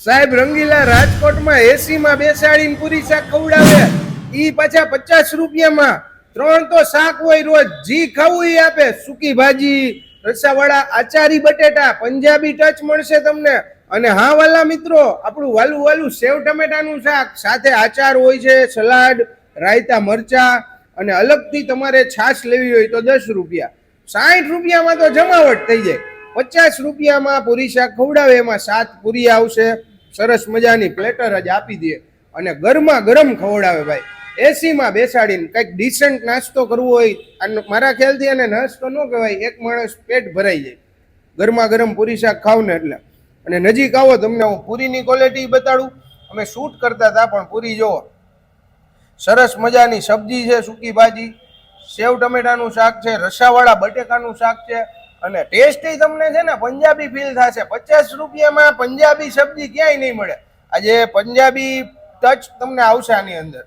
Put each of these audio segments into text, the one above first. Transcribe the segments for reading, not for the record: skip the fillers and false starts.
સાહેબ રંગીલા રાજકોટમાં એસી માં બેસાડીને પૂરી શાક ખવડાવે. ઈ પાછા 50 રૂપિયામાં. 3 તો શાક હોય રોજ. જી ખાવું ઈ આપે. સૂકી ભાજી, રસાવાળા આચારી બટેટા, પંજાબી ટચ મળશે તમને. અને હા વાલા મિત્રો, આપણું વાલું વાલું સેવ ટમેટાનું શાક, સાથે આચાર હોય છે, સલાડ, રાયતા, મરચા, અને અલગથી તમારે છાશ લેવી હોય તો 10 રૂપિયા. 60 રૂપિયામાં તો જમાવટ થઈ જાય. 50 રૂપિયામાં પૂરી શાક ખવડાવે, એમાં 7 પૂરી આવશે, સરસ મજાની પ્લેટર જ આપી દે, અને ગરમા ગરમ ખવડાવે ભાઈ. એસી માં બેસાડીને કંઈક ડિસન્ટ નાસ્તો કરવો હોય, અને મારા ખ્યાલથી એને નાસ્તો ન કહેવાય, એક માણસ પેટ ભરાઈ જાય ગરમા ગરમ પૂરી શાક ખાવ ને એટલે. અને નજીક આવો તમને હું પૂરીની ક્વોલિટી બતાડું. અમે શૂટ કરતા હતા પણ પૂરી જોવો, સરસ મજાની સબ્જી છે, સૂકી ભાજી, સેવ ટમેટાનું શાક છે, રસાવાળા બટેકાનું શાક છે, અને ટેસ્ટ તમને છે ને પંજાબી ફીલ થશે. 50 રૂપિયામાં પંજાબી સબ્જી ક્યાંય નહીં મળે. આજે પંજાબી ટચ તમને આવશે આની અંદર.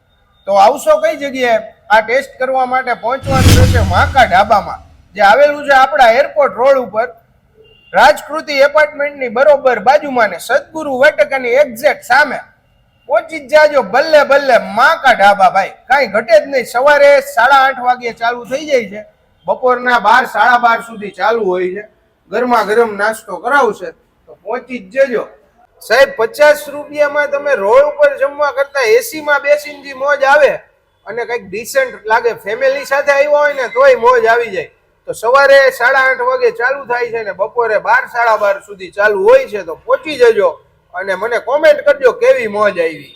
તો આવશો કઈ જગ્યાએ આ ટેસ્ટ કરવા માટે? પહોંચવાનું રહેશે મહાકા ઢાબામાં, જે આવેલું છે આપણા એરપોર્ટ રોડ ઉપર, રાજકૃતિ એપાર્ટમેન્ટની બરોબર બાજુમાં, ને સદગુરુ વાટિકાની એક્ઝેક્ટ સામે. પહોંચી જ જાજો બલ્લે બલ્લે મહાકા ઢાબા ભાઈ, કાંઈ ઘટે જ નહીં. સવારે 8:30 વાગે ચાલુ થઈ જાય છે, બપોરના 12, 12:30 સુધી ચાલુ હોય છે. ગરમા ગરમ નાસ્તો કરાવશે તો પહોંચી જ જજો સાહેબ. 50 રૂપિયામાં તમે રોડ ઉપર જમવા કરતા એસી માં બેસીને મોજ આવે, અને કંઈક ડિસન્ટ લાગે. ફેમિલી સાથે આવ્યો હોય ને તોય મોજ આવી જાય. તો સવારે 8:30 વાગે ચાલુ થાય છે ને બપોરે 12, 12:30 સુધી ચાલુ હોય છે. તો પહોંચી જજો અને મને કોમેન્ટ કરજો કેવી મોજ આવી.